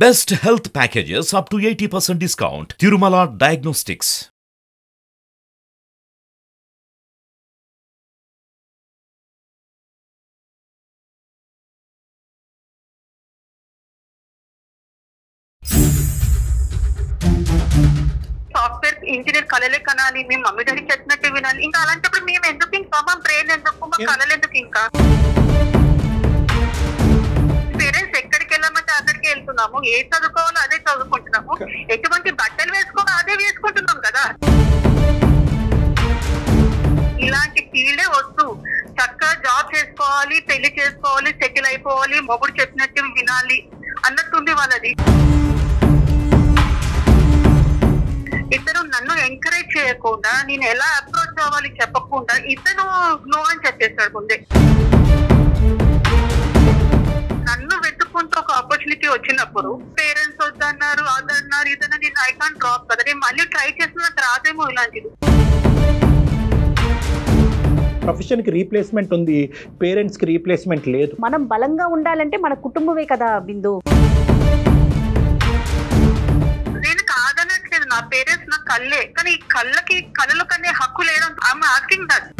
Best health packages up to 80% discount. Tirumala Diagnostics. Software engineer కళలే కనాలి, మేము mummy daddy చెప్పినట్టు వినాలి. ఇంకా అలాంటప్పుడు మేము ఎందుకు, ఇంకా మా బ్రెయిన్ ఎందుకు, మా కళలు ఎందుకు? ఇంకా పేరెంట్స్ ఎక్కడికి వెళ్ళామంటే అక్కడికి వెళ్తున్నాము, ఏ చదువుకోవాలో అదే చదువుకుంటున్నాము, ఎటువంటి బట్టలు వేసుకోవాలో అదే వేసుకుంటున్నాం కదా. ఇలాంటి ఫీల్డే వద్దు, చక్కగా జాబ్ చేసుకోవాలి, పెళ్లి చేసుకోవాలి, సెటిల్ అయిపోవాలి, మొగుడు చెప్పినట్టు వినాలి అన్నట్టుంది వాళ్ళది. ఇతను నన్ను ఎంకరేజ్ చేయకుండా, నేను ఎలా అప్రోచ్ అవ్వాలి చెప్పకుండా ఇతను నో అని చెప్పేస్తాడు ముందే. నన్ను వెతుక్కుంటూ ఒక ఆపర్చునిటీ వచ్చినప్పుడు పేరెంట్స్ వద్దన్నారు, అదన్నారు, ఇదన్నా, నేను ఐ కాంట్ డ్రాప్ కదా. నేను మళ్ళీ ట్రై చేసిన రాదేమో ఇలాంటిది. ప్రొఫెషన్ కి రీప్లేస్మెంట్ ఉంది, పేరెంట్స్ కి రీప్లేస్మెంట్ లేదు. మనం బలంగా ఉండాలంటే మన కుటుంబమే కదా బిందు. నేను కాదనట్లేదు, నా పేరెంట్స్ నా కళ్ళే, కానీ ఈ కళ్ళకి కళ్ళలో కనే హక్కు లేదు. I'm asking that.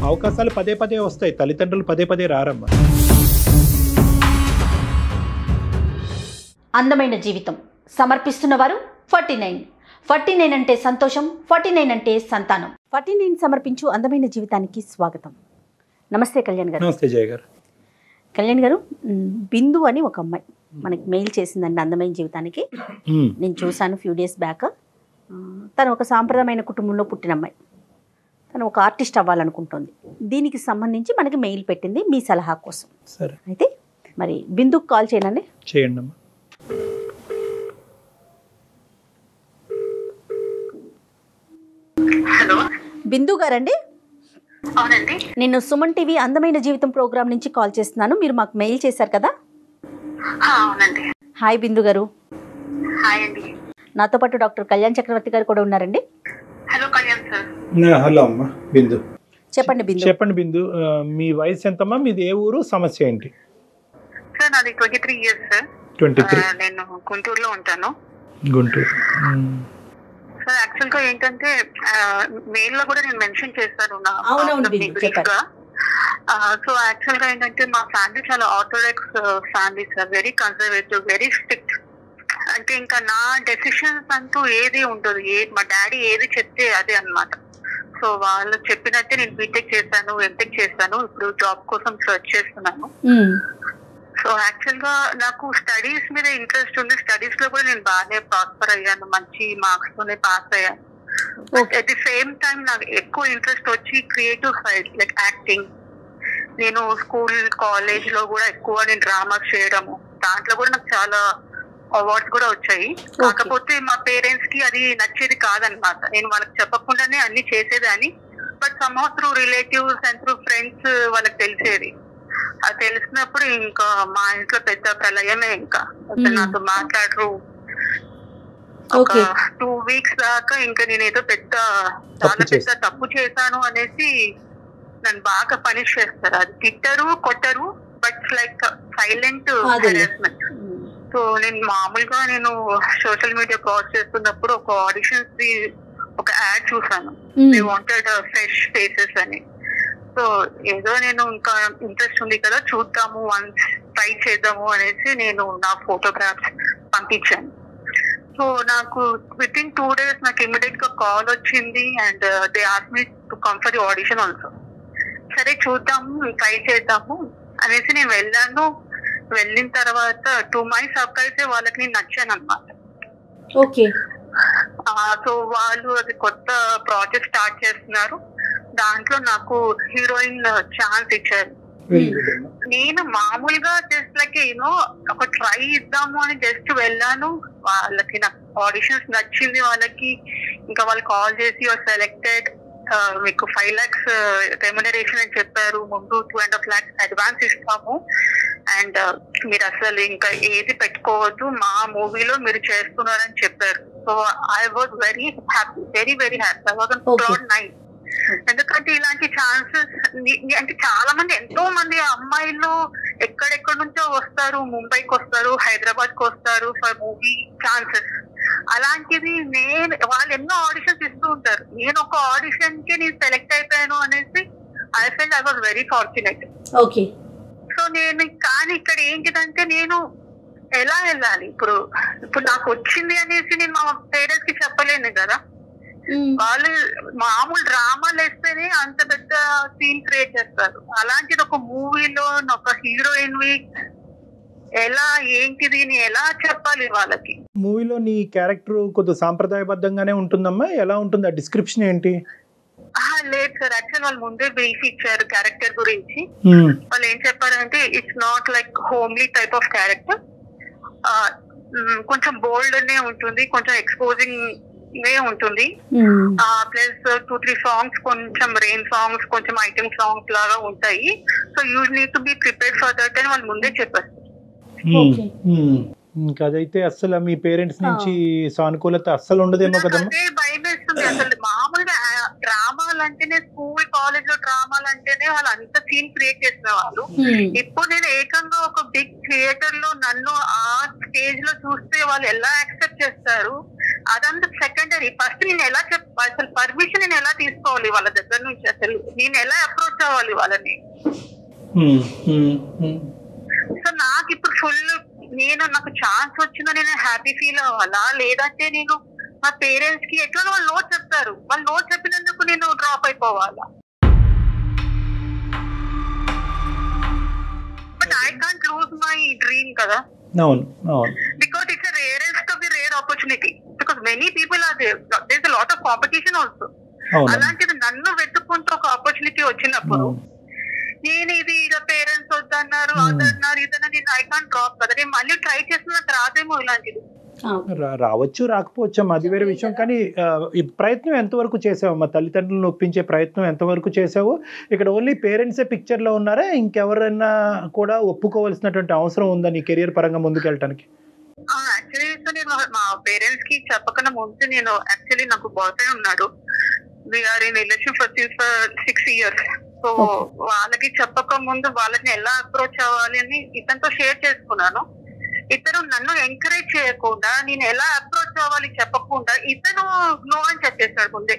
అవకాశాలు పదే పదే వస్తాయి, తల్లిదండ్రులు పదే పదే రారమ్మా. అందమైన జీవితం సమర్పిస్తున్న వారు 49 అంటే సంతోషం, 49 అంటే సంతానం. 49 సమర్పించు అందమైన జీవితానికి స్వాగతం. నమస్తే కళ్యాణ్ గారు. నమస్తే జయ గారు. కళ్యాణ్ గారు, బిందు అని ఒక అమ్మాయి మనకి మెయిల్ చేసిందండి అందమైన జీవితానికి. నేను చూశాను ఫ్యూ డేస్ బ్యాక్. తను ఒక సాంప్రదాయమైన కుటుంబంలో పుట్టిన అమ్మాయి. తను ఒక ఆర్టిస్ట్ అవ్వాలనుకుంటుంది. దీనికి సంబంధించి మనకి మెయిల్ పెట్టింది మీ సలహా కోసం. సరే, అయితే మరి బిందుకు కాల్ చేయనండి. చేయండి అమ్మా. హలో, బిందు గారండి. అవునండి. నేను సుమన్ టీవీ అందమైన జీవితం ప్రోగ్రామ్ నుంచి కాల్ చేస్తున్నాను. మీరు మాకు మెయిల్ చేశారు కదా. అవునండి. హాయ్ బిందు గారు. హాయ్ అండి. నాతో పాటు డాక్టర్ కళ్యాణ్ చక్రవర్తి గారు కూడా ఉన్నారండి. Hello Kalyan sir. హలో అమ్మా బిందు. చెప్పండి బిందు. చెప్పండి బిందు, మీ వయసు ఎంతమ్మా, మీది ఏ ఊరు, సమస్య ఏంటి? సార్ నాది 23 years సార్. 23. నేను గుంటూరులో ఉంటాను. గుంటూరు. సార్ యాక్చువల్ గా ఏంటంటే మెయిల్ లో కూడా నేను మెన్షన్ చేస్తాను నా అవునవును మీ brief గా. సో యాక్చువల్ గా ఏంటంటే మా ఫ్యామిలీ చాలా orthodox family sir, very conservative, very strict. అంటే ఇంకా నా డెసిషన్స్ అంటూ ఏది ఉండదు, మా డాడీ ఏది చెప్తే అదే అన్నమాట. సో వాళ్ళు చెప్పినట్టే నేను బీటెక్ చేశాను, ఎంటెక్ చేశాను, ఇప్పుడు జాబ్ కోసం సర్చ్ చేస్తున్నాను. సో యాక్చువల్ గా నాకు స్టడీస్ మీద ఇంట్రెస్ట్ ఉంది. స్టడీస్ లో కూడా నేను బాగానే ప్రాస్పర్ అయ్యాను, మంచి మార్క్స్ తోనే పాస్ అయ్యాను. అట్ ది సేమ్ టైం నాకు ఎక్కువ ఇంట్రెస్ట్ వచ్చి క్రియేటివ్ సైడ్, లైక్ యాక్టింగ్. నేను స్కూల్ కాలేజ్ లో కూడా ఎక్కువ నేను డ్రామాస్ చేయడము, దాంట్లో కూడా నాకు చాలా అవార్డ్స్ కూడా వచ్చాయి. కాకపోతే మా పేరెంట్స్ కి అది నచ్చేది కాదనమాట. నేను వాళ్ళకి చెప్పకుండానే అన్ని చేసేదాన్ని. But somehow through relatives and through friends వాళ్ళకి తెలిసేది. అది తెలిసినప్పుడు ఇంకా మా ఇంట్లో పెద్ద ప్రళయమే. ఇంకా నాతో మాట్లాడరు. ఒక 2 weeks దాకా ఇంకా నేనేదో చాలా పెద్ద తప్పు చేశాను అనేసి నన్ను బాగా పనిష్ చేస్తారు. అది తిట్టరు, కొట్టరు, but like silent harassment. So నేను మామూలుగా నేను సోషల్ మీడియా క్రాస్ చేస్తున్నప్పుడు ఒక ఆడిషన్స్ ది ఒక యాడ్ చూసాను, దే వాంటెడ్ ఫ్రెష్ ఫేసెస్ అని. సో ఏదో నేను ఇంకా ఇంట్రెస్ట్ ఉంది కదా, చూద్దాము, వన్స్ ట్రై చేద్దాము అనేసి నేను నా ఫోటోగ్రాఫ్స్ పంపించాను. సో నాకు విత్ ఇన్ 2 days నాకు ఇమీడియట్ గా కాల్ వచ్చింది and they ask me to come for the audition also. సరే చూద్దాము, ట్రై చేద్దాము అనేసి నేను వెళ్ళాను. వెళ్ళిన తర్వాత టు మై సర్ప్రైజ్ వాళ్ళకి నేను నచ్చాను అనమాట. ఓకే. సో వాళ్ళు అది కొత్త ప్రాజెక్ట్ స్టార్ట్ చేస్తున్నారు, దాంట్లో నాకు హీరోయిన్ ఛాన్స్ ఇచ్చారు. నేను మామూలుగా జస్ట్ లైక్ యూనో ఒక ట్రై ఇద్దాము అని జస్ట్ వెళ్ళాను. వాళ్ళకి నాకు ఆడిషన్స్ నచ్చింది వాళ్ళకి. ఇంకా వాళ్ళు కాల్ చేసి యువర్ సెలెక్టెడ్, మీకు 5 lakhs రెమ్యునరేషన్ అని చెప్పారు. ముందు 2.5 lakhs అడ్వాన్స్ ఇస్తాము అండ్ మీరు అసలు ఇంకా ఏది పెట్టుకోవద్దు, మా మూవీలో మీరు చేస్తున్నారని చెప్పారు. So I was very happy, very very happy. I was on cloud 9. ఎందుకంటే ఇలాంటి ఛాన్సెస్ అంటే చాలా మంది, ఎంతో మంది అమ్మాయిలు ఎక్కడెక్కడ నుంచో వస్తారు, ముంబైకి వస్తారు, హైదరాబాద్ కి వస్తారు ఫర్ మూవీ ఛాన్సెస్. అలాంటిది వాళ్ళు ఎన్నో ఆడిషన్స్ ఇస్తూ ఉంటారు. నేను ఒక ఆడిషన్ కి నేను సెలెక్ట్ అయిపోయాను అనేసి I felt I was very fortunate. Okay. So కానీ ఇక్కడ ఏంటిదంటే నేను ఎలా వెళ్ళాలి? ఇప్పుడు నాకు వచ్చింది అనేసి నేను మా పేరెంట్స్ కి చెప్పలేను కదా. వాళ్ళు మామూలు డ్రామాలు వేస్తేనే అంత పెద్ద సీన్ క్రియేట్ చేస్తారు. అలాంటిది ఒక మూవీలో ఒక హీరోయిన్ వి ఎలా ఏంటిది ఎలా చెప్పాలి వాళ్ళకి? మూవీలో నీ క్యారెక్టర్ కొద్దిగా సాంప్రదాయబద్ధంగానే ఉంటుందమ్మా, ఎలా ఉంటుంది? ఆ డిస్క్రిప్షన్ ఏంటి? లేదు సార్, యాక్చువల్ వాళ్ళు ముందే బ్రీఫ్ ఇచ్చారు క్యారెక్టర్ గురించి. వాళ్ళు ఏం చెప్పారంటే it's not like homely type of character, కొంచెం బోల్డ్ నే ఉంటుంది, కొంచెం ఎక్స్పోజింగ్ నే ఉంటుంది. ప్లస్ 2-3 సాంగ్స్ కొంచెం రెయిన్ సాంగ్స్, కొంచెం ఐటమ్ సాంగ్స్ లాగా ఉంటాయి. So you need to be prepared for that అని వాళ్ళు ముందే చెప్పారు. అదైతే అస్సలు మీ పేరెంట్స్ నుంచి సానుకూలత అస్సలు ఉండదేమో కదమ్మా? అదే భయం వేస్తుంది. అసలు మామూలుగా డ్రామాలు అంటేనే, స్కూల్ కాలేజ్ లో డ్రామాలు అంటేనే వాళ్ళు అంత సీన్ క్రియేట్ చేసిన వాళ్ళు. ఇప్పుడు నేను ఏకంగా ఒక బిగ్ థియేటర్ లో నన్ను ఆ స్టేజ్ లో చూస్తే వాళ్ళు ఎలా యాక్సెప్ట్ చేస్తారు అదంతా సెకండరీ. ఫస్ట్ నేను ఎలా అసలు పర్మిషన్ నేను ఎలా తీసుకోవాలి వాళ్ళ దగ్గర నుంచి, అసలు నేను ఎలా అప్రోచ్ అవ్వాలి వాళ్ళని? సో నాకు ఇప్పుడు ఫుల్ నాకు ఛాన్స్ వచ్చిందో నేను హ్యాపీ ఫీల్ అవ్వాలా, లేదంటే నేను మా పేరెంట్స్ కి ఎట్లా వాళ్ళు నో చెప్తారు, వాళ్ళు నో చెప్పినందుకు నేను డ్రాప్ అయిపోవాలా? But I can't lose my dream కదా. Because it's rarest of the rare opportunity, because many people are there, there is a lot of competition also. అలాంటిది నన్ను వెతుక్కుంటూ ఒక ఆపర్చునిటీ వచ్చినప్పుడు నేను ఇది పేరెంట్స్ వద్దన్నారు, అదన్నారు, ఇదన్నా, నేను ఐ కాంట్ డ్రాప్ కదా. నేను మళ్ళీ ట్రై చేసిన నాకు రాదేమో ఇలాంటిది. రావచ్చు, రాకపోవచ్చు, అది వేరే విషయం. కానీ ఈ ప్రయత్నం ఎంతవరకు చేసావమ్మా? తల్లిదండ్రులను ఒప్పించే ప్రయత్నం ఎంతవరకు చేసావు? ఇక్కడ ఓన్లీ పేరెంట్సే పిక్చర్లో ఉన్నారా, ఇంకెవరైనా కూడా ఒప్పుకోవాల్సినటువంటి అవసరం ఉందా నీ కెరియర్ పరంగా ముందుకెళ్ళటానికి? యాక్చువల్లీ నేను మా పేరెంట్స్ కి చెప్పకన్నా ముందు యాక్చువల్లీ నాకు బాయ్ ఫ్రెండ్ ఉన్నాడు. We're in relation for 6 years. So వాళ్ళకి చెప్పక ముందు వాళ్ళని ఎలా అప్రోచ్ అవ్వాలి అని ఇతనితో షేర్ చేసుకున్నాను. ఇతను నన్ను ఎంకరేజ్ చేయకుండా నేను ఎలా అప్రోచ్ అవ్వాలి చెప్పకుండా ఇతను నో అని చెప్పేశాడు ముందే.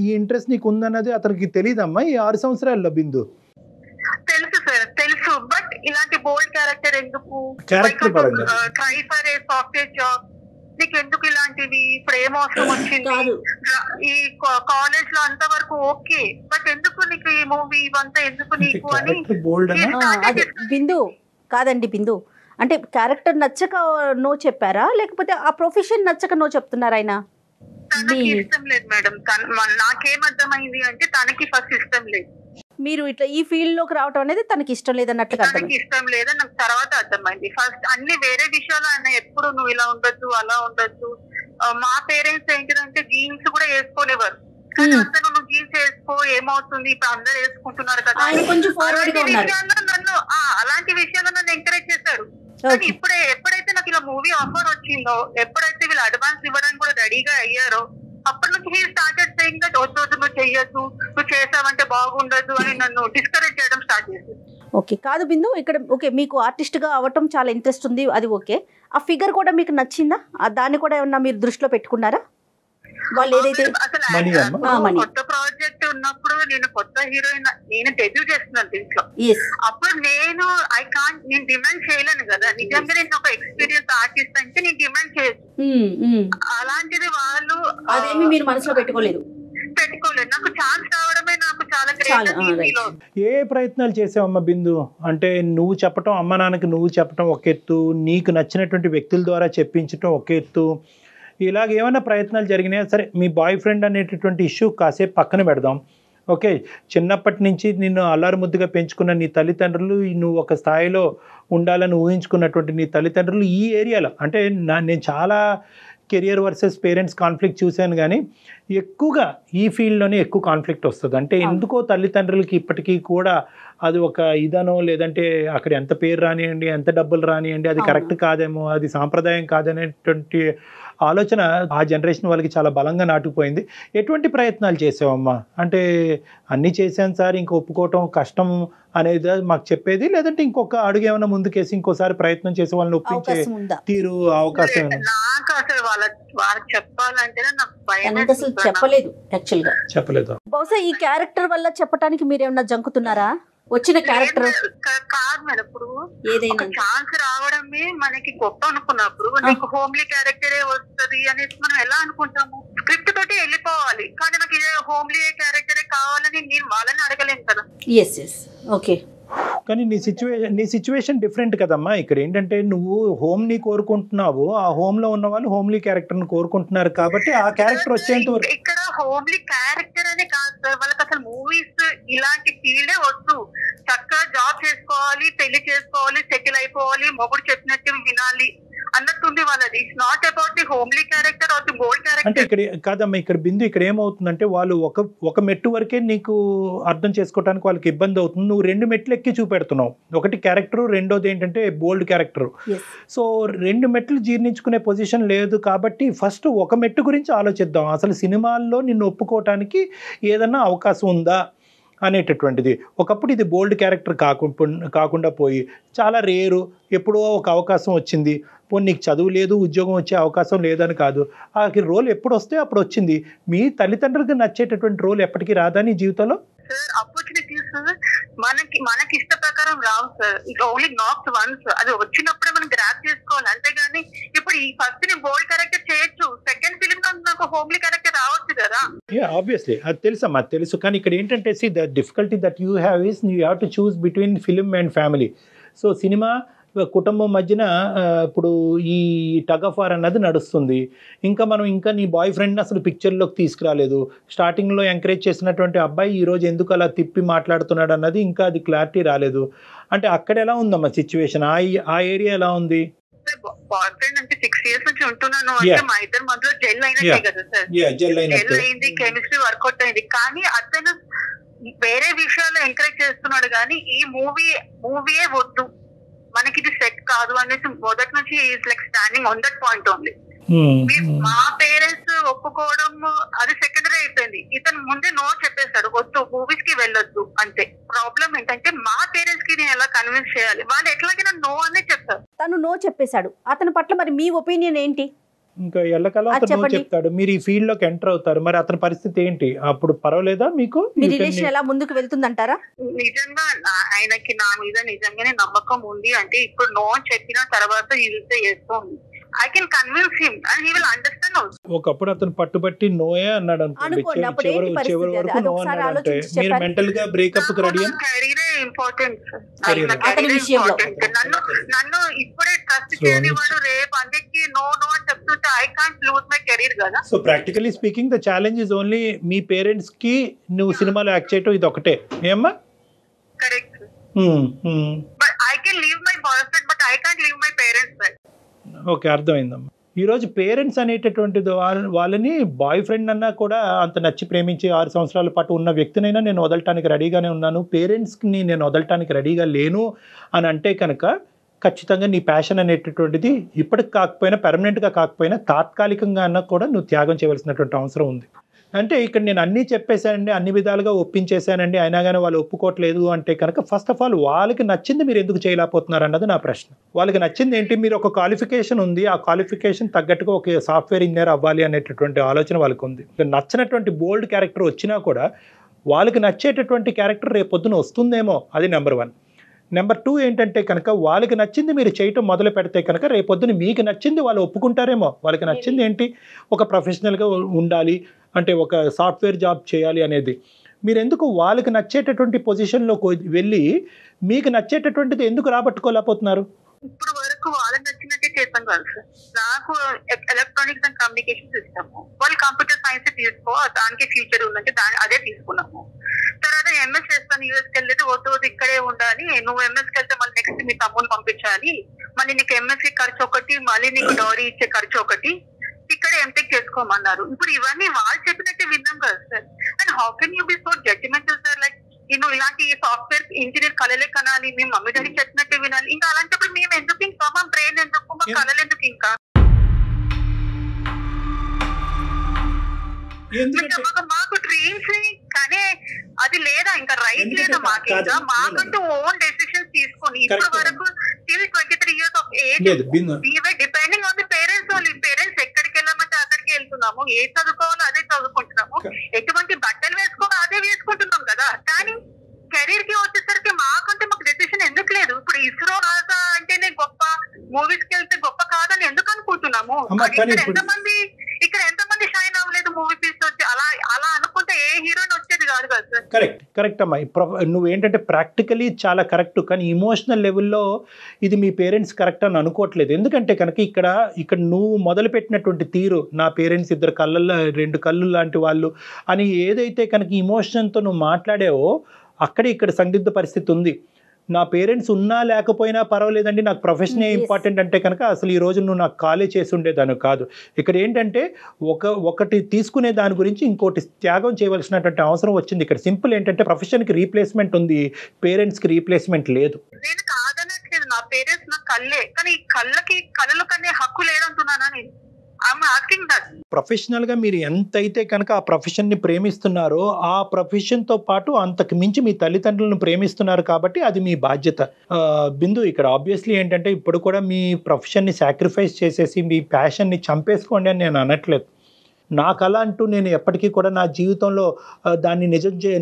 ఈ ఇంట్రెస్ట్ నీకు ఉందన్నది అతనికి తెలియదమ్మా ఈ 6 సంవత్సరాల్లో? బిందు తెలుసు సార్, తెలుసు. బట్ ఇలాంటి బోల్డ్ క్యారెక్టర్ ఎందుకు? Try for a software job, నీకు ఎందుకు ఇలాంటివి? ఇప్పుడు ఏం అవసరం వచ్చింది? ఈ కాలేజ్ లో అంతవరకు ఓకే, బట్ ఎందుకు నీకు ఈ మూవీ ఇవంతా ఎందుకు నీకు అని. బిందు కాదండి, బిందు అంటే క్యారెక్టర్ నచ్చక నో చెప్పారా, లేకపోతే ఆ ప్రొఫెషన్ నచ్చక నో చెప్తున్నారా ఆయన? తనకి ఇష్టం లేదు మేడం. నాకేమర్థమైంది అంటే తనకి ఫస్ట్ ఇష్టం లేదు. మీరు ఇట్లా ఈ ఫీల్డ్ లోకి రావడం అనేది తనకి ఇష్టం లేదన్నట్టుగా? తనకి ఇష్టం లేదని నాకు తర్వాత అర్థమైంది. ఫస్ట్ అన్ని వేరే విషయాలు అన్న, ఎప్పుడు నువ్వు ఇలా ఉండొద్దు అలా ఉండొద్దు. మా పేరెంట్స్ ఏంటిదంటే జీన్స్ కూడా వేసుకోలేవారు. అసలు నువ్వు జీన్స్ వేసుకో ఏమవుతుంది, ఇప్పుడు అందరు వేసుకుంటున్నారు కదా. అలాంటి విషయాల్లో నన్ను ఎంకరేజ్ చేశారు. కానీ ఎప్పుడైతే నాకు ఇలా మూవీ ఆఫర్ వచ్చిందో, ఎప్పుడైతే వీళ్ళు అడ్వాన్స్ ఇవ్వడానికి కూడా రెడీగా అయ్యారో, అప్పటి నుంచి హీ స్టార్టెడ్ సేయింగ్ దట్ వద్దు నువ్వు చెయ్యొద్దు, నువ్వు చేసావంటే బాగుండదు అని నన్ను డిస్కరేజ్ చేయడం స్టార్ట్ చేసింది. ఓకే, కాదు బిందు, ఇక్కడ ఓకే మీకు ఆర్టిస్ట్ గా అవ్వటం చాలా ఇంట్రెస్ట్ ఉంది, అది ఓకే. ఆ ఫిగర్ కూడా మీకు నచ్చిందా? దాన్ని కూడా ఏమన్నా మీరు దృష్టిలో పెట్టుకున్నారా? వాళ్ళు ఏదైతే కొత్త ప్రాజెక్ట్ ఉన్నప్పుడు నేను కొత్త హీరోయిన్, నేను డెబ్యూ చేస్తున్నాను దీంట్లో. అప్పుడు నేను డిమాండ్ చేయలేను కదా. నిజంగా నేను ఒక ఎక్స్పీరియన్స్ ఆర్టిస్ట్ అంటే నేను డిమాండ్ చేయొచ్చు. అలాంటిది వాళ్ళు అదేమి మీరు మనసులో పెట్టుకోలేదు. నాకు ఛాన్స్ రావడమే నాకు చాలా గ్రేట్. ఏ ప్రయత్నాలు చేసావమ్మా బిందు? అంటే నువ్వు చెప్పటం, అమ్మ నాన్నకి నువ్వు చెప్పటం ఒక ఎత్తు, నీకు నచ్చినటువంటి వ్యక్తుల ద్వారా చెప్పించటం ఒక ఎత్తు, ఇలాగ ఏమైనా ప్రయత్నాలు జరిగినాయా? సరే, మీ బాయ్ ఫ్రెండ్ అనేటటువంటి ఇష్యూ కాసేపు పక్కన పెడదాం. ఓకే, చిన్నప్పటి నుంచి నిన్ను అల్లారు ముద్దుగా పెంచుకున్న నీ తల్లిదండ్రులు, నువ్వు ఒక స్థాయిలో ఉండాలని ఊహించుకున్నటువంటి నీ తల్లిదండ్రులు ఈ ఏరియాలో, అంటే నేను చాలా కెరియర్ వర్సెస్ పేరెంట్స్ కాన్ఫ్లిక్ట్ చూశాను, కానీ ఎక్కువగా ఈ ఫీల్డ్లోనే ఎక్కువ కాన్ఫ్లిక్ట్ వస్తుంది. అంటే ఎందుకో తల్లిదండ్రులకి ఇప్పటికీ కూడా అది ఒక ఇదనో, లేదంటే అక్కడ ఎంత పేరు రానియండి, ఎంత డబ్బులు రానియండి, అది కరెక్ట్ కాదేమో, అది సాంప్రదాయం కాదనేటువంటి ఆలోచన ఆ జనరేషన్ వాళ్ళకి చాలా బలంగా నాటుకుపోయింది. ఎటువంటి ప్రయత్నాలు చేసావమ్మా? అంటే అన్నీ చేశాను సార్, ఇంక ఒప్పుకోవటం కష్టం అనేది మాకు చెప్పేది, లేదంటే ఇంకొక అడుగు ఏమైనా ముందుకేసి ఇంకోసారి ప్రయత్నం చేసి వాళ్ళని ఒప్పించే తీరు అవకాశం? నాకు అసలు వాళ్ళకి చెప్పాలంటే నాకు భయం. అసలు చెప్పలేదు, యాక్చువల్ గా చెప్పలేదు. బహుశా ఈ క్యారెక్టర్ వల్ల చెప్పడానికి మీరు ఏమన్నా జంకుతున్నారా? వచ్చిన క్యారెక్టర్ కాదు మేడం, ఇప్పుడు ఏదైనా ఛాన్స్ రావడమే మనకి గొప్ప అనుకున్నప్పుడు నీకు హోమ్లీ క్యారెక్టరే వస్తుంది అనేసి మనం ఎలా అనుకుంటాము? స్క్రిప్ట్ తోటి వెళ్ళిపోవాలి, కానీ నాకు ఇదే హోమ్లీ క్యారెక్టరే కావాలని నేను వాళ్ళని అడగలేను కదా. ఓకే, కానీ నీ సిచ్యువేషన్ డిఫరెంట్ కదమ్మా. ఇక్కడ ఏంటంటే నువ్వు హోమ్ని కోరుకుంటున్నావు, ఆ హోమ్ లో ఉన్న వాళ్ళు హోమ్లీ క్యారెక్టర్ ని కోరుకుంటున్నారు కాబట్టి ఆ క్యారెక్టర్ వచ్చేంత వరకు. ఇక్కడ హోమ్లీ క్యారెక్టర్ అనే కాదు సార్, వాళ్ళకి అసలు మూవీస్ ఇలాంటి ఫీల్డే వద్దు. చక్కగా జాబ్ చేసుకోవాలి, పెళ్లి చేసుకోవాలి, సెటిల్ అయిపోవాలి, మొగుడు చెప్పినట్టు వినాలి అన్నట్టుంది వాళ్ళది. It's not about the homely character are the bold character. అంటే ఇక్కడ కాదమ్మా, ఇక్కడ బిందు ఇక్కడ ఏమవుతుందంటే వాళ్ళు ఒక మెట్టు వరకే నీకు అర్థం చేసుకోవడానికి వాళ్ళకి ఇబ్బంది అవుతుంది. నువ్వు 2 మెట్లు ఎక్కి చూపెడుతున్నావు. ఒకటి క్యారెక్టర్, రెండోది ఏంటంటే బోల్డ్ క్యారెక్టర్. సో 2 మెట్లు జీర్ణించుకునే పొజిషన్ లేదు కాబట్టి ఫస్ట్ ఒక మెట్టు గురించి ఆలోచిద్దాం. అసలు సినిమాల్లో నిన్ను ఒప్పుకోవటానికి ఏదన్నా అవకాశం ఉందా అనేటటువంటిది. ఒకప్పుడు ఇది బోల్డ్ క్యారెక్టర్ కాకుండా పోయి చాలా రేరు, ఎప్పుడో ఒక అవకాశం వచ్చింది. పోనీ నీకు చదువు లేదు, ఉద్యోగం వచ్చే అవకాశం లేదని కాదు, ఆ రోల్ ఎప్పుడు వస్తే అప్పుడు వచ్చింది. మీ తల్లిదండ్రులకు నచ్చేటటువంటి రోల్ ఎప్పటికీ రాదా నీ జీవితంలో? సార్ ఆపర్చునిటీస్ మనకి ఇష్ట ప్రకారం రావు sir. It only knocks once. అది వచ్చినప్పుడే మనం గ్రాప్ చేసుకోవాలి. అంతేగాని ఇప్పుడు ఈ ఫస్ట్ ని బోల్డ్ క్యారెక్టర్ చేయొచ్చు, సెకండ్ ఫిలిం నాకు హోమ్లీ క్యారెక్టర్ రావచ్చు కదా. ఆబ్వియస్లీ అది తెలుసమ్మా, తెలుసు. కానీ ఇక్కడ ఏంటంటే the difficulty that you have is you have to choose between film and family. So cinema కుటుంబం మధ్యన ఇప్పుడు ఈ టగ్ ఆఫ్ వార్ అన్నది నడుస్తుంది. ఇంకా నీ బాయ్ ఫ్రెండ్ని అసలు పిక్చర్లోకి తీసుకురాలేదు. స్టార్టింగ్లో ఎంకరేజ్ చేసినటువంటి అబ్బాయి ఈరోజు ఎందుకు అలా తిప్పి మాట్లాడుతున్నాడు అన్నది ఇంకా అది క్లారిటీ రాలేదు. అంటే అక్కడ ఎలా ఉందమ్మా సిచ్యువేషన్? ఆ ఏరియా ఎలా ఉంది? బాయ్ ఫ్రెండ్ అంటే 6 years నుంచి ఉంటున్నాను అంటే మా ఇద్దరి మధ్యలో జెల్ అయినట్టే కదా సార్. జెల్ అయింది, కెమిస్ట్రీ వర్కౌట్ అయింది. కానీ అతను వేరే విషయాలు ఎంకరేజ్ చేస్తున్నాడు, కానీ ఈ మూవీయే వద్దు, మనకి ఇది సెట్ కాదు అనేసి మొదటి నుంచి is like standing on that point only. మా పేరెంట్స్ ఒప్పుకోవడం అది సెకండరీ అయిపోయింది. ఇతను ముందే నో చెప్పేశాడు, వద్దు మూవీస్ కి వెళ్ళొద్దు అంతే. ప్రాబ్లం ఏంటంటే మా పేరెంట్స్ కి నేను ఎలా కన్విన్స్ చేయాలి? వాళ్ళు ఎట్లాగైనా నో అనే చెప్తారు. తను నో చెప్పేశాడు. అతని పట్ల మరి మీ ఒపీనియన్ ఏంటి? ఇంకా ఎల్లకాలం అతను నో చెప్తాడు, మీరు ఈ ఫీల్డ్ లోకి ఎంటర్ అవుతారు. మరి అతని పరిస్థితి ఏంటి? అప్పుడు పర్వాలేదా మీకు? మీ రిలేషన్ ఎలా ముందుకు వెళ్తుందంటారా? నిజంగా ఆయనకి నా మీద నిజంగానే నమ్మకం ఉంది. అంటే ఇప్పుడు నో చెప్పిన తర్వాత చేస్తుంది. I can convince him and he will understand also. ఒకప్పుడు అతను పట్టుబట్టి నోయే అన్నాడు అనుకోండి, చివరి వరకు నో అన్నాడు అంటే మీరు మెంటల్ గా బ్రేకప్ కి రెడీ? కెరీరే ఇంపార్టెంట్. నన్ను ఇప్పుడే ట్రస్ట్ చేయనివాడు రేపు అందరికి నో అని చెప్తుంటే I can't lose my career కదా. So practically speaking the challenge is only మీ పేరెంట్స్ కి నువ్వు సినిమాలో యాక్ట్ చేయటం ఇది ఒకటే. ఏమ్మా? Correct. But I can leave my boyfriend but I can't leave my parents right. Okay, అర్థమైందమ్మా. ఈరోజు పేరెంట్స్ అనేటటువంటిది వాళ్ళని బాయ్ ఫ్రెండ్ అన్నా కూడా అంత నచ్చి ప్రేమించి 6 సంవత్సరాల పాటు ఉన్న వ్యక్తినైనా నేను వదలటానికి రెడీగానే ఉన్నాను, పేరెంట్స్ని నేను వదలటానికి రెడీగా లేను అని అంటే కనుక ఖచ్చితంగా నీ ప్యాషన్ అనేటటువంటిది ఇప్పటికి కాకపోయినా, పెర్మనెంట్గా కాకపోయినా, తాత్కాలికంగా అన్నా కూడా నువ్వు త్యాగం చేయవలసినటువంటి అవసరం ఉంది. అంటే ఇక్కడ నేను అన్నీ చెప్పేశానండి, అన్ని విధాలుగా ఒప్పించేశానండి, అయినా కానీ వాళ్ళు ఒప్పుకోవట్లేదు అంటే కనుక ఫస్ట్ ఆఫ్ ఆల్ వాళ్ళకి నచ్చింది మీరు ఎందుకు చేయలేకపోతున్నారు అన్నది నా ప్రశ్న. వాళ్ళకి నచ్చింది ఏంటి? మీరు ఒక క్వాలిఫికేషన్ ఉంది, ఆ క్వాలిఫికేషన్ తగ్గట్టుగా ఒక సాఫ్ట్వేర్ ఇంజనీర్ అవ్వాలి అనేటటువంటి ఆలోచన వాళ్ళకి ఉంది. నచ్చినటువంటి బోల్డ్ క్యారెక్టర్ వచ్చినా కూడా వాళ్ళకి నచ్చేటటువంటి క్యారెక్టర్ రేపొద్దున వస్తుందేమో, అది నెంబర్ 1. నెంబర్ 2 ఏంటంటే కనుక వాళ్ళకి నచ్చింది మీరు చేయటం మొదలు పెడితే కనుక రేపొద్దున మీకు నచ్చింది వాళ్ళు ఒప్పుకుంటారేమో. వాళ్ళకి నచ్చింది ఏంటి? ఒక ప్రొఫెషనల్గా ఉండాలి, అంటే ఒక సాఫ్ట్వేర్ జాబ్ చేయాలి అనేది. మీరు ఎందుకు వాళ్ళకి నచ్చేటటువంటి పొజిషన్లోకి వెళ్ళి మీకు నచ్చేటటువంటిది ఎందుకు రాబట్టుకోలేకపోతున్నారు? ఇప్పుడు వరకు వాళ్ళకి నచ్చినట్టే చేస్తాం కదా సార్. నాకు ఎలక్ట్రానిక్స్ అండ్ కమ్యూనికేషన్ సిస్టమ్, వాళ్ళు కంప్యూటర్ సైన్స్ తీసుకో, దానికి ఫ్యూచర్ ఉందంటే అదే తీసుకున్నాము. తర్వాత ఎంఎస్ చేస్తాను, యూఎస్కి వెళ్ళేది వద్దు ఇక్కడే ఉండాలి, నువ్వు ఎంఎస్కి వెళ్తే మళ్ళీ నెక్స్ట్ మీ తమ్ముని పంపించాలి, మళ్ళీ నీకు ఎంఎస్సి ఖర్చు ఒకటి, మళ్ళీ నీకు డౌరీ ఇచ్చే ఖర్చు ఒకటి, ఇక్కడే ఎంటెక్ చేసుకోమన్నారు. ఇప్పుడు ఇవన్నీ వాళ్ళు చెప్పినట్టే విన్నాం కదా sir. And how can you be so judgemental sir? Like నేను ఇలాంటి సాఫ్ట్వేర్ ఇంజనీర్ కళలే కనాలి, మేము మమ్మీ డాడీ చెప్పినట్టే వినాలి. ఇంకా అలాంటప్పుడు మేము ఎందుకు, ఇంకా మా బ్రెయిన్ ఎందుకు, మా కళలు ఎందుకు? ఇంకా మాకు డ్రీమ్స్ కానీ అది లేదా ఇంకా రైట్ లేదా మాకు ఇంకా మాకంటూ ఓన్ డెసిషన్స్ తీసుకొని ఇప్పటి వరకు 23 years of age depending on the parents. వాళ్ళు పేరెంట్స్ ఎక్కడికి వెళ్ళమంటే అక్కడికి వెళ్తున్నాము, ఏ చదువుకోవాలో అదే చదువుకుంటున్నాము, ఎటువంటి బట్టలు వేసుకోవాలో అదే వేసుకుంటున్నాం కదా. కానీ కెరీర్ కి వచ్చేసరికి మాకంటే మాకు డెసిషన్ ఎందుకు లేదు? ఇప్పుడు ఇస్రో నాసా అంటేనే గొప్ప, మూవీస్ కి వెళ్తే గొప్ప కాదని ఎందుకు అనుకుంటున్నాము? ఇక్కడ ఎంతమంది షైన్ అవ్వలేదు మూవీ పీస్ వచ్చి. అలా అనుకుంటే ఏ హీరోయిన్ వచ్చేది కాదు కదా సార్. కరెక్ట్ అమ్మా. నువ్వేంటంటే ప్రాక్టికలీ చాలా కరెక్ట్, కానీ ఇమోషనల్ లెవెల్లో ఇది మీ పేరెంట్స్ కరెక్ట్ అని అనుకోవట్లేదు. ఎందుకంటే కనుక ఇక్కడ నువ్వు మొదలుపెట్టినటువంటి తీరు, నా పేరెంట్స్ ఇద్దరు కళ్ళల్లో 2 కళ్ళు లాంటి వాళ్ళు అని ఏదైతే కనుక ఇమోషన్తో నువ్వు మాట్లాడావో అక్కడే ఇక్కడ సందిగ్ధ పరిస్థితి ఉంది. నా పేరెంట్స్ ఉన్నా లేకపోయినా పర్వాలేదండి, నాకు ప్రొఫెషనే ఇంపార్టెంట్ అంటే కనుక అసలు ఈ రోజు నువ్వు నాకు కాలే చేసి ఉండేదాన్ని కాదు. ఇక్కడ ఏంటంటే ఒకటి తీసుకునే దాని గురించి ఇంకోటి త్యాగం చేయవలసినటువంటి అవసరం వచ్చింది. ఇక్కడ సింపుల్ ఏంటంటే ప్రొఫెషన్కి రీప్లేస్మెంట్ ఉంది, పేరెంట్స్కి రీప్లేస్మెంట్ లేదు. నేను కాదనట్లేదు, నా పేరెంట్స్ నా కళ్ళే, కానీ కళ్ళలో కనే హక్కు లేదంటున్నానా నేను. ప్రొఫెషనల్గా మీరు ఎంతైతే కనుక ఆ ప్రొఫెషన్ని ప్రేమిస్తున్నారో ఆ ప్రొఫెషన్తో పాటు అంతకు మించి మీ తల్లిదండ్రులను ప్రేమిస్తున్నారు కాబట్టి అది మీ బాధ్యత. బిందు, ఇక్కడ ఆబ్వియస్లీ ఏంటంటే ఇప్పుడు కూడా మీ ప్రొఫెషన్ని సాక్రిఫైస్ చేసేసి మీ ప్యాషన్ని చంపేసుకోండి అని నేను అనట్లేదు. నా కళ అంటూ నేను ఎప్పటికీ కూడా నా జీవితంలో దాన్ని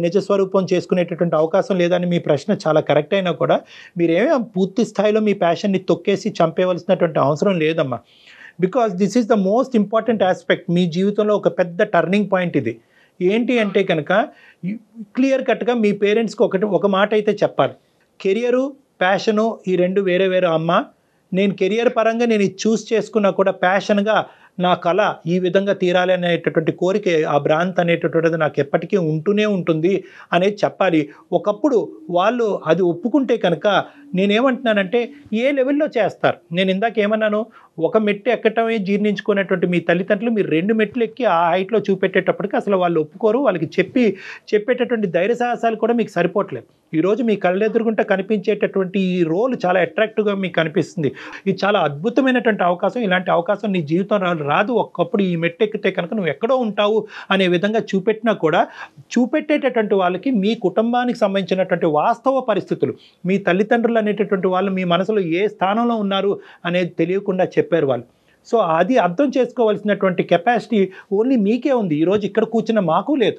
నిజ స్వరూపం చేసుకునేటటువంటి అవకాశం లేదని మీ ప్రశ్న చాలా కరెక్ట్ అయినా కూడా మీరేమీ పూర్తి స్థాయిలో మీ ప్యాషన్ని తొక్కేసి చంపేవలసినటువంటి అవసరం లేదమ్మా. Because this is the most important aspect. మీ జీవితంలో ఒక పెద్ద టర్నింగ్ పాయింట్ ఇది. ఏంటి అంటే కనుక క్లియర్ కట్గా మీ పేరెంట్స్కి ఒక మాట అయితే చెప్పాలి, కెరియరు ప్యాషను ఈ 2 వేరే వేరే. అమ్మ, నేను కెరియర్ పరంగా నేను ఇది చూస్ చేసుకున్నా కూడా ప్యాషన్గా నా కళ ఈ విధంగా తీరాలి అనేటటువంటి కోరిక, ఆ భ్రాంతి అనేటటువంటిది నాకు ఎప్పటికీ ఉంటూనే ఉంటుంది అనేది చెప్పాలి. ఒకప్పుడు వాళ్ళు అది ఒప్పుకుంటే కనుక నేనేమంటున్నానంటే ఏ లెవెల్లో చేస్తారు. నేను ఇందాక ఏమన్నాను, ఒక మెట్టు ఎక్కటమే జీర్ణించుకునేటువంటి మీ తల్లిదండ్రులు మీరు 2 మెట్లు ఎక్కి ఆ హైట్లో చూపెట్టేటప్పటికి అసలు వాళ్ళు ఒప్పుకోరు. వాళ్ళకి చెప్పేటటువంటి ధైర్య సాహసాలు కూడా మీకు సరిపోవట్లేదు. ఈరోజు మీ కళ్ళెదురుగుంటే కనిపించేటటువంటి ఈ రోల్ చాలా అట్రాక్టివ్గా మీకు కనిపిస్తుంది. ఇది చాలా అద్భుతమైనటువంటి అవకాశం. ఇలాంటి అవకాశం నీ జీవితం రాదు. ఒకప్పుడు ఈ మెట్టు ఎక్కితే కనుక నువ్వు ఎక్కడో ఉంటావు అనే విధంగా చూపెట్టినా కూడా చూపెట్టేటటువంటి వాళ్ళకి మీ కుటుంబానికి సంబంధించినటువంటి వాస్తవ పరిస్థితులు, మీ తల్లిదండ్రులు అనేటటువంటి వాళ్ళు మీ మనసులో ఏ స్థానంలో ఉన్నారు అనేది తెలియకుండా చెప్పారు వాళ్ళు. సో అది అర్థం చేసుకోవాల్సినటువంటి కెపాసిటీ ఓన్లీ మీకే ఉంది. ఈరోజు ఇక్కడ కూర్చున్న మాకు లేదు.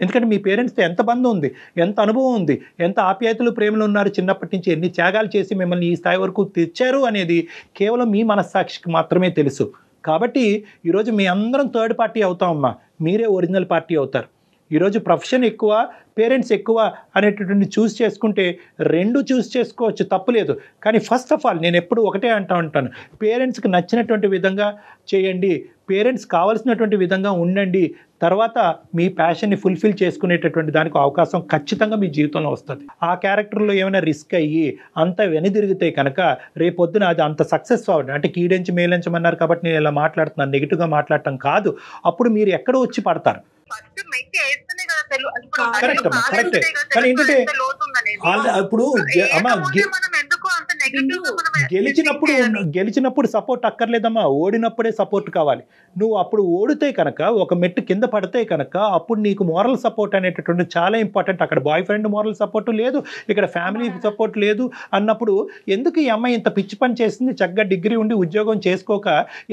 ఎందుకంటే మీ పేరెంట్స్తో ఎంత బంధం ఉంది, ఎంత అనుభవం ఉంది, ఎంత ఆప్యాయతలు ప్రేమలు ఉన్నారు, చిన్నప్పటి నుంచి ఎన్ని త్యాగాలు చేసి మిమ్మల్ని ఈ స్థాయి వరకు తెచ్చారు అనేది కేవలం మీ మనస్సాక్షికి మాత్రమే తెలుసు. కాబట్టి ఈరోజు మీ అందరం థర్డ్ పార్టీ అవుతామమ్మా, మీరే ఒరిజినల్ పార్టీ అవుతారు. ఈరోజు ప్రొఫెషన్ ఎక్కువ, పేరెంట్స్ ఎక్కువ అనేటటువంటి చూస్ చేసుకుంటే 2 చూస్ చేసుకోవచ్చు, తప్పులేదు. కానీ ఫస్ట్ ఆఫ్ ఆల్ నేను ఎప్పుడు ఒకటే ఉంటాను, పేరెంట్స్కి నచ్చినటువంటి విధంగా చేయండి, పేరెంట్స్ కావాల్సినటువంటి విధంగా ఉండండి. తర్వాత మీ ప్యాషన్ని ఫుల్ఫిల్ చేసుకునేటటువంటి దానికి అవకాశం ఖచ్చితంగా మీ జీవితంలో వస్తుంది. ఆ క్యారెక్టర్లో ఏమైనా రిస్క్ అయ్యి అంత వెనుదిరిగితే కనుక రేపొద్దున అది అంత సక్సెస్ అవ్వడం అంటే కీడించి మేలించమన్నారు కాబట్టి నేను ఇలా మాట్లాడుతున్నాను, నెగిటివ్గా మాట్లాడటం కాదు. అప్పుడు మీరు ఎక్కడో వచ్చి పడతారు. కరెక్ట్ అమ్మా, కరెక్టే. కానీ ఏంటంటే ఇప్పుడు అమ్మా గెలిచినప్పుడు సపోర్ట్ అక్కర్లేదమ్మా, ఓడినప్పుడే సపోర్ట్ కావాలి. నువ్వు అప్పుడు ఓడితే కనుక ఒక మెట్టు కింద పడితే కనుక అప్పుడు నీకు మోరల్ సపోర్ట్ అనేటటువంటి చాలా ఇంపార్టెంట్. అక్కడ బాయ్ ఫ్రెండ్ మోరల్ సపోర్ట్ లేదు, ఇక్కడ ఫ్యామిలీ సపోర్ట్ లేదు అన్నప్పుడు ఎందుకు ఈ అమ్మాయి ఇంత పిచ్చి పని చేసింది, చక్కగా డిగ్రీ ఉండి ఉద్యోగం చేసుకోక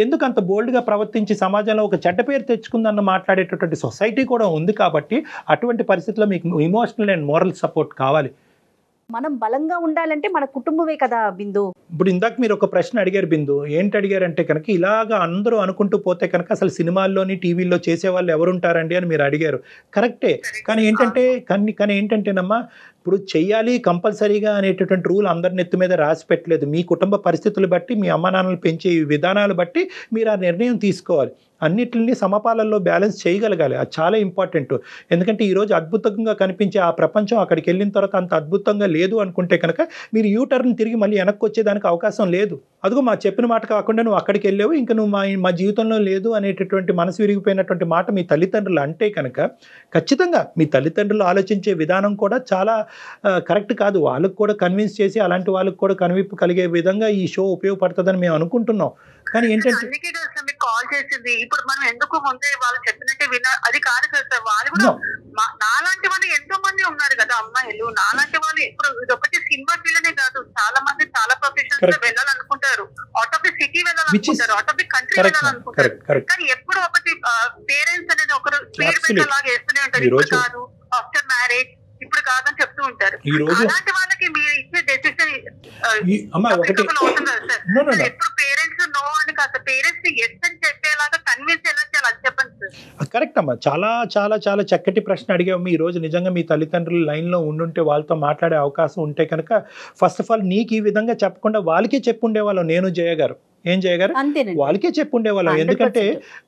ఎందుకు అంత బోల్డ్గా ప్రవర్తించి సమాజంలో ఒక చెడ్డ పేరు తెచ్చుకుందన్న మాట్లాడేటటువంటి సొసైటీ కూడా ఉంది. కాబట్టి అటువంటి పరిస్థితుల్లో మీకు ఎమోషనల్ అండ్ మోరల్ సపోర్ట్ కావాలి. మనం బలంగా ఉండాలంటే మన కుటుంబమే కదా బిందు. ఇప్పుడు ఇందాక మీరు ఒక ప్రశ్న అడిగారు బిందు, ఏంటి అడిగారంటే కనుక ఇలాగా అందరూ అనుకుంటూ పోతే కనుక అసలు సినిమాల్లోని టీవీల్లో చేసేవాళ్ళు ఎవరుంటారండి అని మీరు అడిగారు. కరెక్టే. కానీ ఏంటంటేనమ్మా ఇప్పుడు చెయ్యాలి కంపల్సరీగా అనేటటువంటి రూల్ అందరి నెత్తి మీద రాసి పెట్టలేదు. మీ కుటుంబ పరిస్థితులు బట్టి, మీ అమ్మ నాన్నలు పెంచే విధానాలు బట్టి మీరు ఆ నిర్ణయం తీసుకోవాలి. అన్నిటిని సమపాలనలో బ్యాలెన్స్ చేయగలగాలి. అది చాలా ఇంపార్టెంట్. ఎందుకంటే ఈరోజు అద్భుతంగా కనిపించే ఆ ప్రపంచం అక్కడికి వెళ్ళిన తర్వాత అంత అద్భుతంగా లేదు అనుకుంటే కనుక మీరు యూటర్న్ తిరిగి మళ్ళీ వెనక్కి వచ్చేదానికి అవకాశం లేదు. అదిగో మా చెప్పిన మాట కాకుండా నువ్వు అక్కడికి వెళ్ళావు, ఇంకా నువ్వు మా జీవితంలో లేదు అనేటటువంటి మనసు విరిగిపోయినటువంటి మాట మీ తల్లిదండ్రులు అంటే కనుక ఖచ్చితంగా మీ తల్లిదండ్రులు ఆలోచించే విధానం కూడా చాలా కరెక్ట్ కాదు. వాళ్ళకు కూడా కన్విన్స్ చేసి అలాంటి వాళ్ళకు కూడా కనువిప్పు కలిగే విధంగా ఈ షో ఉపయోగపడుతుందని మేము అనుకుంటున్నాం. కానీ ఏంటంటే కాల్ చేసింది. ఇప్పుడు మనం ఎందుకు ముందే వాళ్ళు చెప్పినట్టే అది కాదు కదా సార్. వాళ్ళు కూడా నాలాంటి వాళ్ళు ఎంతో మంది ఉన్నారు కదా అమ్మాయిలు, నాలాంటి వాళ్ళు. ఇప్పుడు ఇది ఒకటి సినిమా ఫీల్డ్ కాదు, చాలా మంది చాలా ప్రొఫెషన్స్ లో వెళ్ళాలనుకుంటారు, అవుట్ ఆఫ్ ది సిటీ వెళ్ళాలనుకుంటారు, అవుట్ ఆఫ్ ది కంట్రీ వెళ్ళాలనుకుంటారు. కానీ ఎప్పుడు ఒకటి పేరెంట్స్ అనేది ఒకరు స్పీడ్ బ్రేకర్ లాగా వేస్తూనే ఉంటారు. ఇప్పుడు కాదు, ఆఫ్టర్ మ్యారేజ్, ఇప్పుడు కాదని చెప్తూ ఉంటారు. అలాంటి వాళ్ళకి మీరు ఇచ్చే డెసిషన్ ఎప్పుడు పేరెంట్స్ నో అని కాదు, పేరెంట్స్ ని ఎస్ అని చెప్పేలాగా కన్విన్స్ ఎలా చేయాలి అది చెప్పండి సార్. కరెక్ట్ అమ్మా, చాలా చాలా చాలా చక్కటి ప్రశ్న అడిగాము. ఈ రోజు నిజంగా మీ తల్లిదండ్రులు లైన్లో ఉండుంటే, వాళ్ళతో మాట్లాడే అవకాశం ఉంటే కనుక ఫస్ట్ ఆఫ్ ఆల్ నీకు ఈ విధంగా చెప్పకుండా వాళ్ళకే చెప్పుండేవాళ్ళం. నేను జయ గారు ఏం చేయగారు వాళ్ళకే చెప్పుండేవాళ్ళం. ఎందుకంటే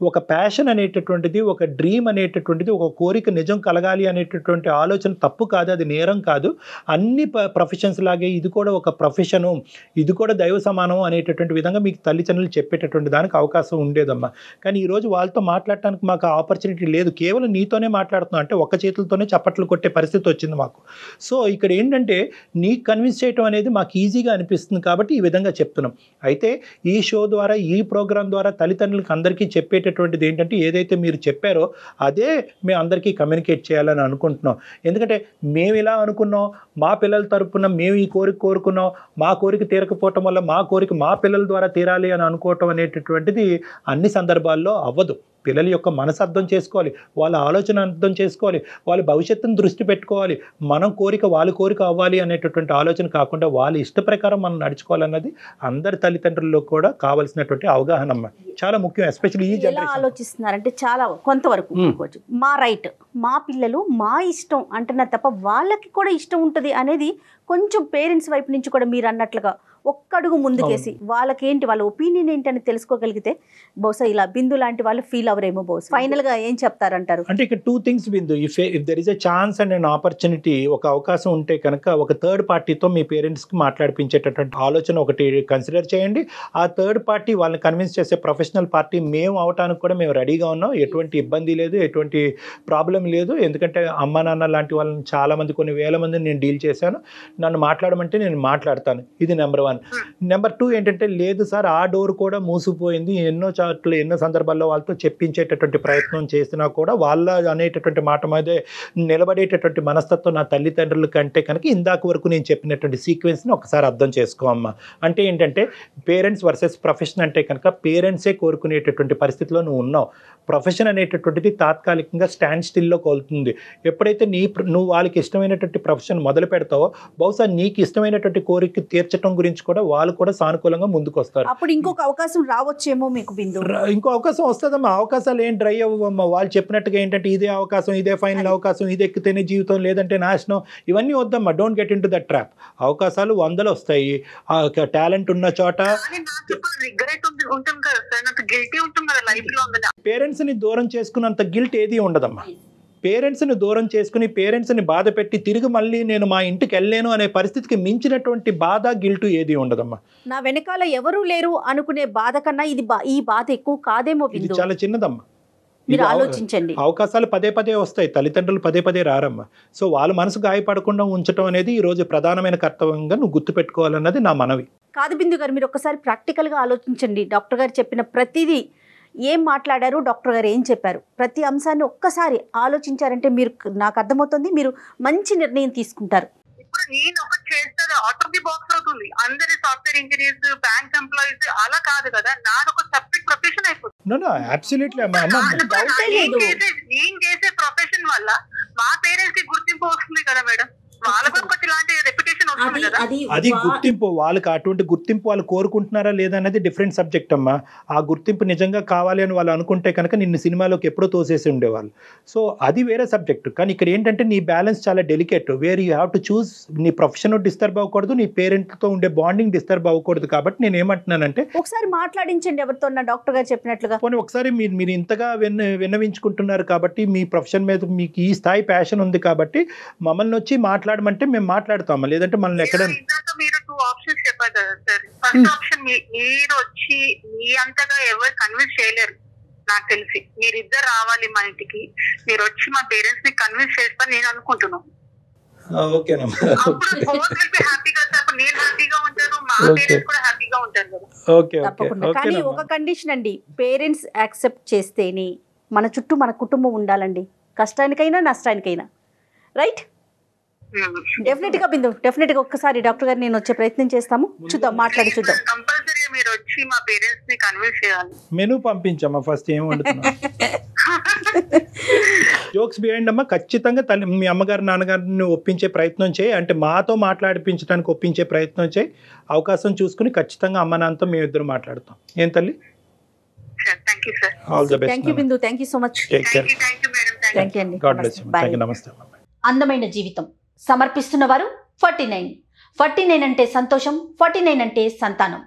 ఒక ప్యాషన్ అనేటటువంటిది, ఒక డ్రీమ్ అనేటటువంటిది, ఒక కోరిక నిజం కలగాలి అనేటటువంటి ఆలోచన తప్పు కాదు, అది నేరం కాదు. అన్ని ప్రొఫెషన్స్ లాగే ఇది కూడా ఒక ప్రొఫెషను, ఇది కూడా దైవ సమానం అనేటటువంటి విధంగా మీకు తల్లిదండ్రులు చెప్పేటటువంటి దానికి అవకాశం ఉండేదమ్మా. కానీ ఈరోజు వాళ్ళతో మాట్లాడటానికి మాకు ఆపర్చునిటీ లేదు. కేవలం నీతోనే మాట్లాడుతున్నాం అంటే ఒక్క చేతులతోనే చప్పట్లు కొట్టే పరిస్థితి వచ్చింది మాకు. సో ఇక్కడ ఏంటంటే నీకు కన్విన్స్ చేయడం అనేది మాకు ఈజీగా అనిపిస్తుంది కాబట్టి ఈ విధంగా చెప్తున్నాం. అయితే ఈ షో ద్వారా, ఈ ప్రోగ్రాం ద్వారా తల్లిదండ్రులకు అందరికీ చెప్పేటటువంటిది ఏంటంటే, ఏదైతే మీరు చెప్పారో అదే మేము అందరికీ కమ్యూనికేట్ చేయాలని అనుకుంటున్నాం. ఎందుకంటే మేము ఇలా అనుకున్నాం, మా పిల్లల తరపున మేము ఈ కోరిక కోరుకున్నాం, మా కోరిక తీరకపోవటం వల్ల మా కోరిక మా పిల్లల ద్వారా తీరాలి అని అనుకోవటం అనేటటువంటిది అన్ని సందర్భాల్లో అవ్వదు. పిల్లల యొక్క మనసు అర్థం చేసుకోవాలి, వాళ్ళ ఆలోచన అర్థం చేసుకోవాలి, వాళ్ళ భవిష్యత్తును దృష్టి పెట్టుకోవాలి. మనం కోరిక వాళ్ళ కోరిక అవ్వాలి అనేటటువంటి ఆలోచన కాకుండా వాళ్ళ ఇష్ట ప్రకారం మనం నడుచుకోవాలన్నది అందరి తల్లిదండ్రుల్లో కూడా కావాల్సినటువంటి అవగాహన అమ్మ, చాలా ముఖ్యం. ఎస్పెషల్లీ ఈ జనరేషన్ ఆలోచిస్తున్నారంటే చాలా కొంతవరకు మా రైట్, మా పిల్లలు మా ఇష్టం అంటున్నారు తప్ప వాళ్ళకి కూడా ఇష్టం ఉంటుంది అనేది కొంచెం పేరెంట్స్ వైపు నుంచి కూడా మీరు అన్నట్లుగా ఒక్కడుగు ముందుకేసి వాళ్ళకేంటి, వాళ్ళ ఒపీనియన్ ఏంటని తెలుసుకోగలిగితే బహుశా ఇలా బిందు లాంటి వాళ్ళు ఫీల్ అవరేమో. బహుశా ఫైనల్ గా ఏం చెప్తారంటారు అంటే ఇక్కడ 2 things Bindu. If there is a chance and an opportunity, ఒక అవకాశం ఉంటే కనుక ఒక థర్డ్ పార్టీతో మీ పేరెంట్స్కి మాట్లాడిపించేటటువంటి ఆలోచన ఒకటి కన్సిడర్ చేయండి. ఆ థర్డ్ పార్టీ వాళ్ళని కన్విన్స్ చేసే ప్రొఫెషనల్ పార్టీ మేము అవటానికి కూడా మేము రెడీగా ఉన్నాం. ఎటువంటి ఇబ్బంది లేదు, ఎటువంటి ప్రాబ్లం లేదు. ఎందుకంటే అమ్మ నాన్న లాంటి వాళ్ళని చాలామంది, కొన్ని వేల మందిని నేను డీల్ చేశాను. నన్ను మాట్లాడమంటే నేను మాట్లాడతాను. ఇది నెంబర్ 1. నెంబర్ 2 ఏంటంటే, లేదు సార్ ఆ డోర్ కూడా మూసిపోయింది, ఎన్నో చాట్లు ఎన్నో సందర్భాల్లో వాళ్ళతో చెప్పించేటటువంటి ప్రయత్నం చేసినా కూడా వాళ్ళ అనేటటువంటి మాట మీదే నిలబడేటటువంటి మనస్తత్వం నా తల్లిదండ్రుల కంటే కనుక ఇందాక వరకు నేను చెప్పినటువంటి సీక్వెన్స్ని ఒకసారి అర్థం చేసుకోమ్మా. అంటే ఏంటంటే పేరెంట్స్ వర్సెస్ ప్రొఫెషన్ అంటే కనుక పేరెంట్సే కోరుకునేటటువంటి పరిస్థితిలో నువ్వు ఉన్నావు. ప్రొఫెషన్ అనేటటువంటిది తాత్కాలికంగా స్టాండ్ స్టిల్లో కోలుతుంది. ఎప్పుడైతే నువ్వు వాళ్ళకి ఇష్టమైనటువంటి ప్రొఫెషన్ మొదలు పెడతావో బహుశా నీకు ఇష్టమైనటువంటి కోరిక తీర్చడం గురించి కూడా వాళ్ళు కూడా సానుకూలంగా ముందుకు వస్తారు. అప్పుడు ఇంకొక అవకాశం రావచ్చేమో మీకు బిందు. ఇంకో అవకాశం వస్తుందమ్మా. అవకాశాలు ఏం డ్రై అవ్వమ్మా. వాళ్ళు చెప్పినట్టుగా ఏంటంటే ఇదే అవకాశం, ఇదే ఫైనల్ అవకాశం, ఇది ఎక్కితేనే జీవితం లేదంటే నాశనం, ఇవన్నీ వద్దమ్మా. Don't get in to that trap. అవకాశాలు 100 వస్తాయి. టాలెంట్ ఉన్న చోట పేరెంట్స్ ని దూరం చేసుకున్నంత గిల్ట్ ఏది ఉండదమ్మా. పేరెంట్స్ని దూరం చేసుకుని పేరెంట్స్ని బాధ పెట్టి తిరిగి మళ్ళీ నేను మా ఇంటికి వెళ్ళలేను అనే పరిస్థితికి మించినటువంటి బాధ, గిల్టు ఏది ఉండదమ్మా. నా వెనకాల ఎవరూ లేరు అనుకునే బాధ కన్నా ఈ బాధ ఎక్కువ కాదేమో. ఇది చాలా చిన్నదమ్మా. మీరు ఆలోచించండి. అవకాశాలు పదే పదే వస్తాయి, తల్లిదండ్రులు పదే పదే రారమ్మా. సో వాళ్ళ మనసు గాయపడకుండా ఉంచడం అనేది ఈ రోజు ప్రధానమైన కర్తవ్యంగా నువ్వు గుర్తుపెట్టుకోవాలన్నది నా మనవి. కాదు బిందు గారు, మీరు ఒక్కసారి ప్రాక్టికల్గా ఆలోచించండి. డాక్టర్ గారు చెప్పిన ప్రతిదీ ఏం మాట్లాడారు, డాక్టర్ గారు ఏం చెప్పారు, ప్రతి అంశాన్ని ఒక్కసారి ఆలోచించారంటే మీరు, నాకు అర్థమవుతుంది, మీరు మంచి నిర్ణయం తీసుకుంటారు. ఇప్పుడు నేను ఒకటి చేస్తే అవుట్ ఆఫ్ ది బాక్స్ అవుతుంది. అందరి సాఫ్ట్వేర్ ఇంజనీర్స్, బ్యాంక్ ఎంప్లాయీస్ అలా కాదు కదా, నాది ఒక సెపరేట్ ప్రొఫెషన్ అయిపోతుంది. నేను చేసే ప్రొఫెషన్ వల్ల మా పేరెంట్స్ కి గుర్తింపు వస్తుంది కదా మేడం. అది గుర్తింపు వాళ్ళకి, అటువంటి గుర్తింపు వాళ్ళు కోరుకుంటున్నారా లేదా అనేది డిఫరెంట్ సబ్జెక్ట్ అమ్మా. ఆ గుర్తింపు నిజంగా కావాలి అని వాళ్ళు అనుకుంటే కనుక నిన్ను సినిమాలోకి ఎప్పుడో తోసేసి ఉండేవాళ్ళు. సో అది వేరే సబ్జెక్ట్. కానీ ఇక్కడ ఏంటంటే నీ బ్యాలెన్స్ చాలా delicate. Where you have to choose. నీ ప్రొఫెషన్ డిస్టర్బ్ అవ్వకూడదు, నీ పేరెంట్తో ఉండే బాండింగ్ డిస్టర్బ్ అవ్వకూడదు. కాబట్టి నేను ఏమంటున్నానంటే ఒకసారి మాట్లాడించండి ఎవరితో, డాక్టర్ గారు చెప్పినట్లుగా. పోనీ ఒకసారి మీరు ఇంతగా విన్నవించుకుంటున్నారు కాబట్టి, మీ ప్రొఫెషన్ మీద మీకు ఈ స్థాయి ప్యాషన్ ఉంది కాబట్టి మమ్మల్ని వచ్చి మాట్లాడమంటే మేము మాట్లాడతాం. లేదంటే మనల్ని ఎక్కడ మీరు 2 ఆప్షన్స్ చెప్పారు కదా సార్. ఫస్ట్ ఆప్షన్ మీరు వచ్చి మీ అంతగా ఎవరు కన్విన్స్ చేయలేరు నాకు తెలిసి. మీరిద్దరు రావాలి మా ఇంటికి, మీరు వచ్చి మా పేరెంట్స్ ని కన్విన్స్ చేస్తాను నేను అనుకుంటున్నాను. ఓకేనా? అప్పుడు బోత్ విల్ బి హ్యాపీ కదా సార్. అప్పుడు నేను హ్యాపీగా ఉంటాను, మా పేరెంట్స్ కూడా హ్యాపీగా ఉంటారు కదా. ఓకే ఓకే తప్పకుండా. కానీ ఒక కండిషన్ అండి, పేరెంట్స్ యాక్సెప్ట్ చేస్తేనే మన చుట్టూ మన కుటుంబం ఉండాలండి, కష్టానికైనా నష్టానికైనా. రైట్? డెఫినెట్గా బిందు, డెఫినెట్గా ఒక్కసారి డాక్టర్ గారు నేను వచ్చే ప్రయత్నం చేస్తాము, చూద్దాం, మాట్లాడి చూద్దాం. కంపల్సరీ మీరు వచ్చి మా పేరెంట్స్ ని కన్విన్స్ చేయాలి. మెనూ పంపించమ్మా ఫస్ట్, ఏం వండుతున్నా. జోక్స్ బిహైండ్ అమ్మా, ఖచ్చితంగా తల్లి మీ అమ్మగారు నాన్నగారిని ఒప్పించే ప్రయత్నం చేయి, అంటే మాతో మాట్లాడిపించడానికి ఒప్పించే ప్రయత్నం చేయి. అవకాశం చూసుకుని ఖచ్చితంగా అమ్మ నాన్నతో మేము ఇద్దరు మాట్లాడతాం. ఏం తల్లి? Thank you sir. All the best. Thank you Bindu, thank you so much. Take care. Thank you madam. Thank you అండి. God bless you. Bye. Thank you. నమస్తే. అందమైన జీవితం సమర్పిస్తున్నవారు 49. 49 అంటే సంతోషం, 49 అంటే సంతానం.